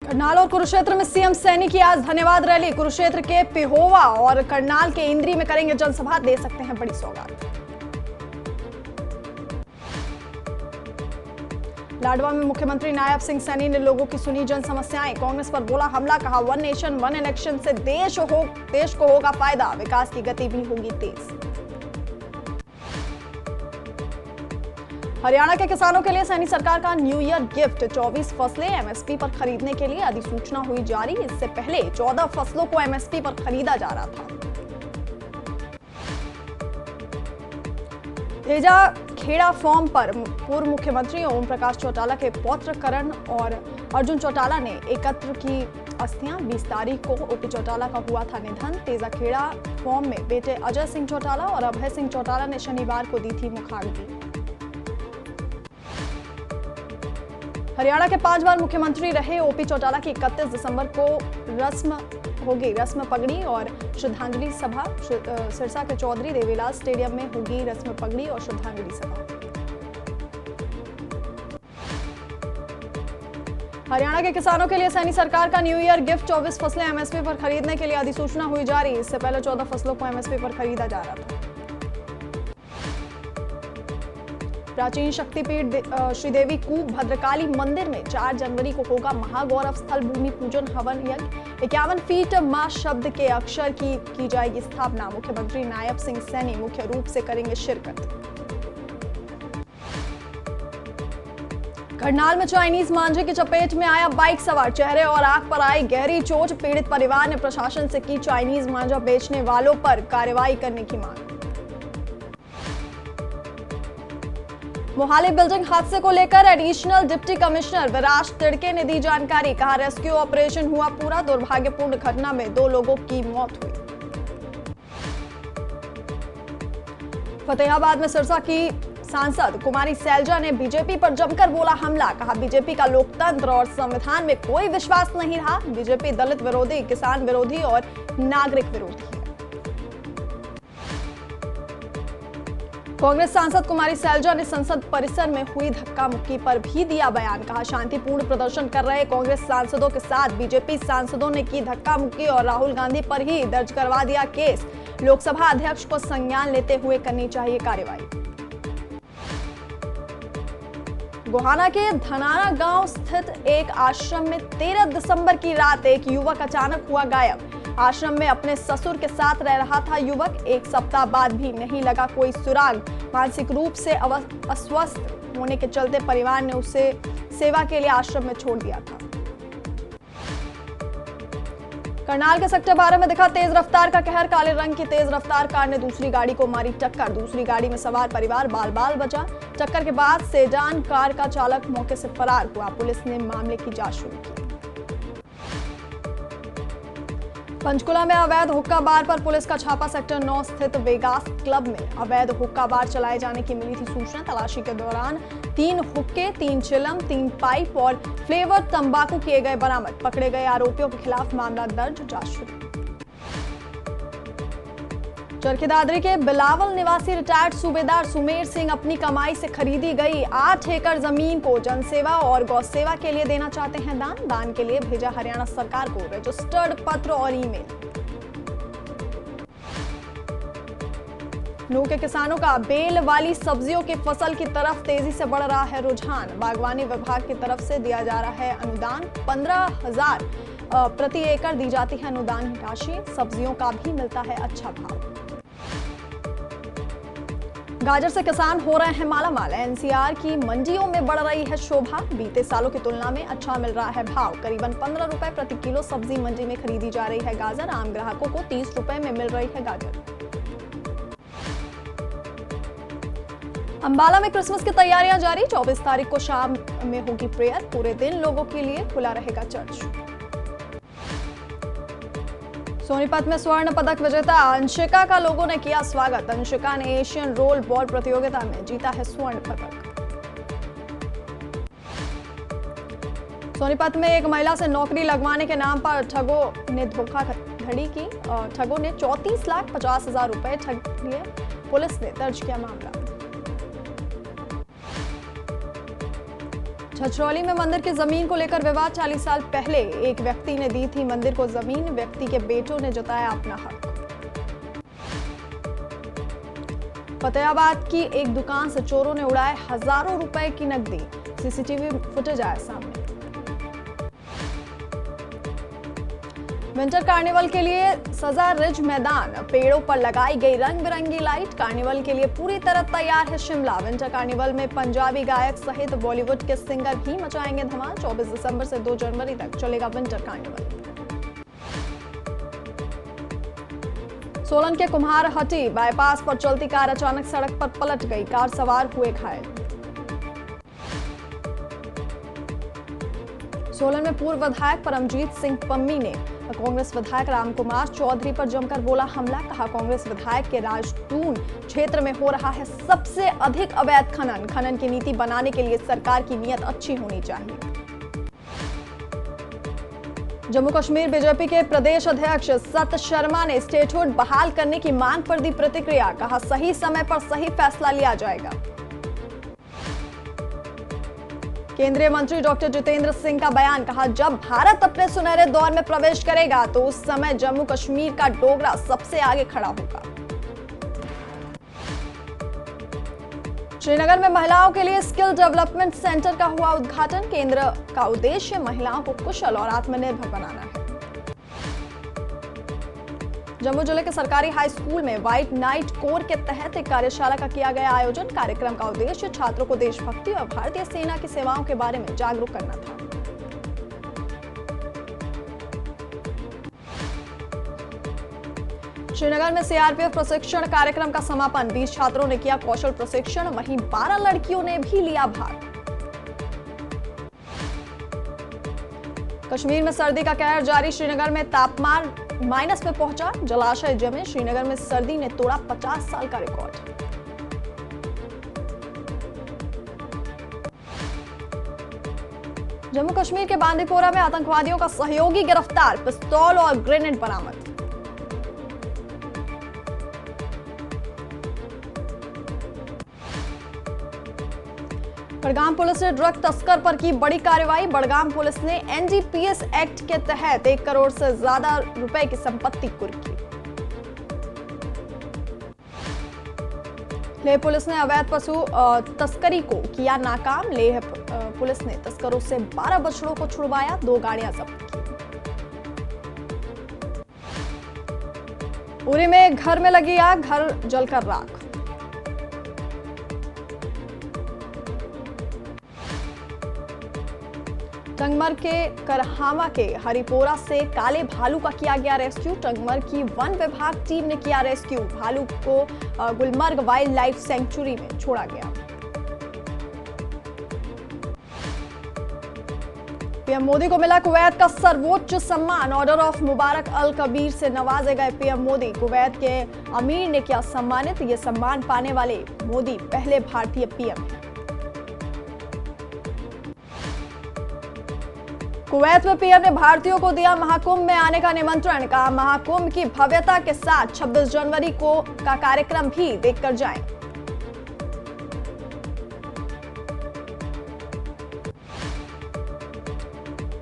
करनाल और कुरुक्षेत्र में सीएम सैनी की आज धन्यवाद रैली। कुरुक्षेत्र के पिहोवा और करनाल के इंद्री में करेंगे जनसभा, दे सकते हैं बड़ी सौगात। लाडवा में मुख्यमंत्री नायब सिंह सैनी ने लोगों की सुनी जन समस्याएं। कांग्रेस पर बोला हमला, कहा वन नेशन वन इलेक्शन से देश को होगा फायदा, विकास की गति भी होगी तेज। हरियाणा के किसानों के लिए सैनी सरकार का न्यू ईयर गिफ्ट, 24 फसलें एमएसपी पर खरीदने के लिए अधिसूचना हुई जारी। इससे पहले 14 फसलों को एमएसपी पर खरीदा जा रहा था। तेजा खेड़ा फॉर्म पर पूर्व मुख्यमंत्री ओम प्रकाश चौटाला के पौत्र करण और अर्जुन चौटाला ने एकत्र की अस्थियां। 20 तारीख को ओपी चौटाला का हुआ था निधन। तेजा खेड़ा फॉर्म में बेटे अजय सिंह चौटाला और अभय सिंह चौटाला ने शनिवार को दी थी मुखाग्नि। हरियाणा के 5 बार मुख्यमंत्री रहे ओपी चौटाला की 31 दिसंबर को रस्म पगड़ी और श्रद्धांजलि सभा। सिरसा के चौधरी देवीलाल स्टेडियम में होगी रस्म पगड़ी और श्रद्धांजलि सभा। हरियाणा के किसानों के लिए सैनी सरकार का न्यू ईयर गिफ्ट, 24 फसलें एमएसपी पर खरीदने के लिए अधिसूचना हुई जारी। इससे पहले 14 फसलों को एमएसपी पर खरीदा जा रहा था। प्राचीन शक्तिपीठ श्रीदेवी कूप भद्रकाली मंदिर में 4 जनवरी को होगा महागौरव स्थल भूमि पूजन हवन यज्ञ। 51 फीट मां शब्द के अक्षर की जाएगी स्थापना। मुख्यमंत्री नायब सिंह सैनी मुख्य रूप से करेंगे शिरकत। करनाल में चाइनीज मांझे की चपेट में आया बाइक सवार, चेहरे और आंख पर आई गहरी चोट। पीड़ित परिवार ने प्रशासन से की चाइनीज मांझा बेचने वालों पर कार्रवाई करने की मांग। मोहाली बिल्डिंग हादसे को लेकर एडिशनल डिप्टी कमिश्नर विराज तिड़के ने दी जानकारी। कहा रेस्क्यू ऑपरेशन हुआ पूरा, दुर्भाग्यपूर्ण घटना में 2 लोगों की मौत हुई। फतेहाबाद में सिरसा की सांसद कुमारी सैलजा ने बीजेपी पर जमकर बोला हमला। कहा बीजेपी का लोकतंत्र और संविधान में कोई विश्वास नहीं रहा। बीजेपी दलित विरोधी, किसान विरोधी और नागरिक विरोधी है। कांग्रेस सांसद कुमारी सैलजा ने संसद परिसर में हुई धक्का मुक्की पर भी दिया बयान। कहा शांतिपूर्ण प्रदर्शन कर रहे कांग्रेस सांसदों के साथ बीजेपी सांसदों ने की धक्का मुक्की और राहुल गांधी पर ही दर्ज करवा दिया केस। लोकसभा अध्यक्ष को संज्ञान लेते हुए करनी चाहिए कार्रवाई। गोहाना के धनारा गांव स्थित एक आश्रम में 13 दिसंबर की रात एक युवक अचानक हुआ गायब। आश्रम में अपने ससुर के साथ रह रहा था युवक। 1 सप्ताह बाद भी नहीं लगा कोई सुराग। मानसिक रूप से अस्वस्थ होने के चलते परिवार ने उसे सेवा के लिए आश्रम में छोड़ दिया था। करनाल के सेक्टर 12 में दिखा तेज रफ्तार का कहर। काले रंग की तेज रफ्तार कार ने दूसरी गाड़ी को मारी टक्कर। दूसरी गाड़ी में सवार परिवार बाल बाल बचा। टक्कर के बाद सेडान कार का चालक मौके से फरार हुआ। पुलिस ने मामले की जांच शुरू की। पंचकुला में अवैध हुक्का बार पर पुलिस का छापा। सेक्टर 9 स्थित वेगास क्लब में अवैध हुक्का बार चलाए जाने की मिली थी सूचना। तलाशी के दौरान 3 हुक्के, 3 चिलम, 3 पाइप और फ्लेवर तंबाकू किए गए बरामद। पकड़े गए आरोपियों के खिलाफ मामला दर्ज, जांच शुरू। चरखी दादरी के बिलावल निवासी रिटायर्ड सूबेदार सुमेर सिंह अपनी कमाई से खरीदी गई 8 एकड़ जमीन को जनसेवा और गौ सेवा के लिए देना चाहते हैं दान। दान के लिए भेजा हरियाणा सरकार को रजिस्टर्ड पत्र और ईमेल। नूह के किसानों का बेल वाली सब्जियों की फसल की तरफ तेजी से बढ़ रहा है रुझान। बागवानी विभाग की तरफ से दिया जा रहा है अनुदान। 15,000 प्रति एकड़ दी जाती है अनुदान राशि। सब्जियों का भी मिलता है अच्छा भाव। गाजर से किसान हो रहे हैं मालामाल। एनसीआर की मंडियों में बढ़ रही है शोभा। बीते सालों की तुलना में अच्छा मिल रहा है भाव। करीबन 15 रुपए प्रति किलो सब्जी मंडी में खरीदी जा रही है गाजर। आम ग्राहकों को 30 रुपए में मिल रही है गाजर। अंबाला में क्रिसमस की तैयारियां जारी। 24 तारीख को शाम में होगी प्रेयर। पूरे दिन लोगों के लिए खुला रहेगा चर्च। सोनीपत में स्वर्ण पदक विजेता अंशिका का लोगों ने किया स्वागत। अंशिका ने एशियन रोल बॉल प्रतियोगिता में जीता है स्वर्ण पदक। सोनीपत में एक महिला से नौकरी लगवाने के नाम पर ठगों ने धोखाधड़ी की। ठगों ने 34,50,000 रुपए ठग लिए। पुलिस ने दर्ज किया मामला। छछरौली में मंदिर की जमीन को लेकर विवाद। 40 साल पहले एक व्यक्ति ने दी थी मंदिर को जमीन, व्यक्ति के बेटों ने जताया अपना हक। फतेहाबाद की एक दुकान से चोरों ने उड़ाए हजारों रुपए की नकदी, सीसीटीवी फुटेज आया सामने। विंटर कार्निवल के लिए सजा रिज मैदान, पेड़ों पर लगाई गई रंग बिरंगी लाइट। कार्निवल के लिए पूरी तरह तैयार है शिमला। विंटर कार्निवल में पंजाबी गायक सहित बॉलीवुड के सिंगर भी मचाएंगे धमाल। 24 दिसंबर से 2 जनवरी तक चलेगा विंटर कार्निवल। सोलन के कुम्हारहट्टी बाईपास पर चलती कार अचानक सड़क पर पलट गई, कार सवार हुए घायल। सोलन में पूर्व विधायक परमजीत सिंह पम्मी ने कांग्रेस विधायक रामकुमार चौधरी पर जमकर बोला हमला। कहा कांग्रेस विधायक के राजटून क्षेत्र में हो रहा है सबसे अधिक अवैध खनन। खनन की नीति बनाने के लिए सरकार की नीयत अच्छी होनी चाहिए। जम्मू कश्मीर बीजेपी के प्रदेश अध्यक्ष सत शर्मा ने स्टेटहुड बहाल करने की मांग पर दी प्रतिक्रिया। कहा सही समय पर सही फैसला लिया जाएगा। केंद्रीय मंत्री डॉक्टर जितेंद्र सिंह का बयान। कहा जब भारत अपने सुनहरे दौर में प्रवेश करेगा तो उस समय जम्मू कश्मीर का डोगरा सबसे आगे खड़ा होगा। श्रीनगर में महिलाओं के लिए स्किल डेवलपमेंट सेंटर का हुआ उद्घाटन। केंद्र का उद्देश्य महिलाओं को कुशल और आत्मनिर्भर बनाना है। जम्मू जिले के सरकारी हाई स्कूल में व्हाइट नाइट कोर के तहत एक कार्यशाला का किया गया आयोजन। कार्यक्रम का उद्देश्य छात्रों को देशभक्ति और भारतीय सेना की सेवाओं के बारे में जागरूक करना था। श्रीनगर में सीआरपीएफ प्रशिक्षण कार्यक्रम का समापन। 20 छात्रों ने किया कौशल प्रशिक्षण, वहीं 12 लड़कियों ने भी लिया भाग। कश्मीर में सर्दी का कहर जारी। श्रीनगर में तापमान माइनस में पहुंचा, जलाशय जमे। श्रीनगर में सर्दी ने तोड़ा 50 साल का रिकॉर्ड। जम्मू कश्मीर के बांदीपोरा में आतंकवादियों का सहयोगी गिरफ्तार, पिस्तौल और ग्रेनेड बरामद। बड़गाम पुलिस ने ड्रग तस्कर पर की बड़ी कार्रवाई। बड़गाम पुलिस ने एनडीपीएस एक्ट के तहत 1 करोड़ से ज्यादा रुपए की संपत्ति कुर्की। लेह पुलिस ने अवैध पशु तस्करी को किया नाकाम। लेह पुलिस ने तस्करों से 12 बछड़ों को छुड़वाया, 2 गाड़ियां जब्त की। उरी में घर में लगी आग, घर जलकर राख। टंगमर के करहामा के हरिपोरा से काले भालू का किया गया रेस्क्यू। टंगमर की वन विभाग टीम ने किया रेस्क्यू। भालू को गुलमर्ग वाइल्ड लाइफ सेंचुरी में छोड़ा गया। पीएम मोदी को मिला कुवैत का सर्वोच्च सम्मान, ऑर्डर ऑफ मुबारक अल कबीर से नवाजे गए पीएम मोदी। कुवैत के अमीर ने किया सम्मानित। ये सम्मान पाने वाले मोदी पहले भारतीय पीएम हैं। कुवैत में पीएम ने भारतीयों को दिया महाकुंभ में आने का निमंत्रण। कहा महाकुंभ की भव्यता के साथ 26 जनवरी का कार्यक्रम भी देखकर जाएं।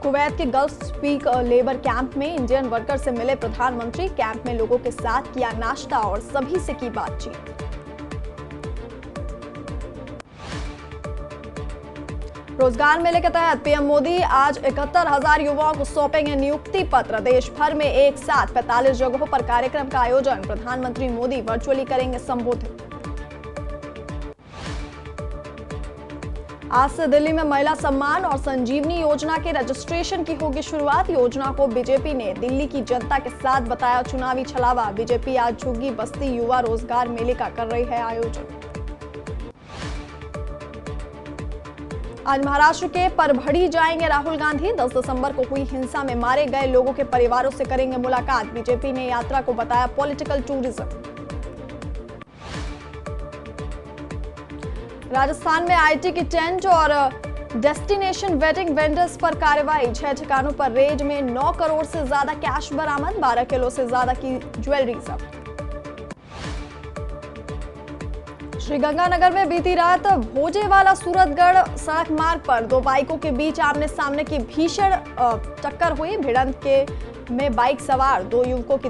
कुवैत के गल्फ स्पीक लेबर कैंप में इंडियन वर्कर से मिले प्रधानमंत्री। कैंप में लोगों के साथ किया नाश्ता और सभी से की बातचीत। रोजगार मेले के तहत पीएम मोदी आज 71,000 युवाओं को सौंपेंगे नियुक्ति पत्र। देश भर में एक साथ 45 जगहों पर कार्यक्रम का आयोजन। प्रधानमंत्री मोदी वर्चुअली करेंगे संबोधित। आज से दिल्ली में महिला सम्मान और संजीवनी योजना के रजिस्ट्रेशन की होगी शुरुआत। योजना को बीजेपी ने दिल्ली की जनता के साथ बताया चुनावी छलावा। बीजेपी आज झुग्गी बस्ती युवा रोजगार मेले का कर रही है आयोजन। आज महाराष्ट्र के परभड़ी जाएंगे राहुल गांधी। 10 दिसंबर को हुई हिंसा में मारे गए लोगों के परिवारों से करेंगे मुलाकात। बीजेपी ने यात्रा को बताया पॉलिटिकल टूरिज्म। राजस्थान में आईटी की टेंट और डेस्टिनेशन वेडिंग वेंडर्स पर कार्रवाई। 6 ठिकानों पर रेड में 9 करोड़ से ज्यादा कैश बरामद। 12 किलो से ज्यादा की ज्वेलरी जब्त। श्रीगंगानगर में बीती रात भोजेवाला सूरतगढ़ सड़क मार्ग पर दो बाइकों के बीच आमने सामने की भीषण टक्कर हुई। भिड़ंत में बाइक सवार दो युवकों की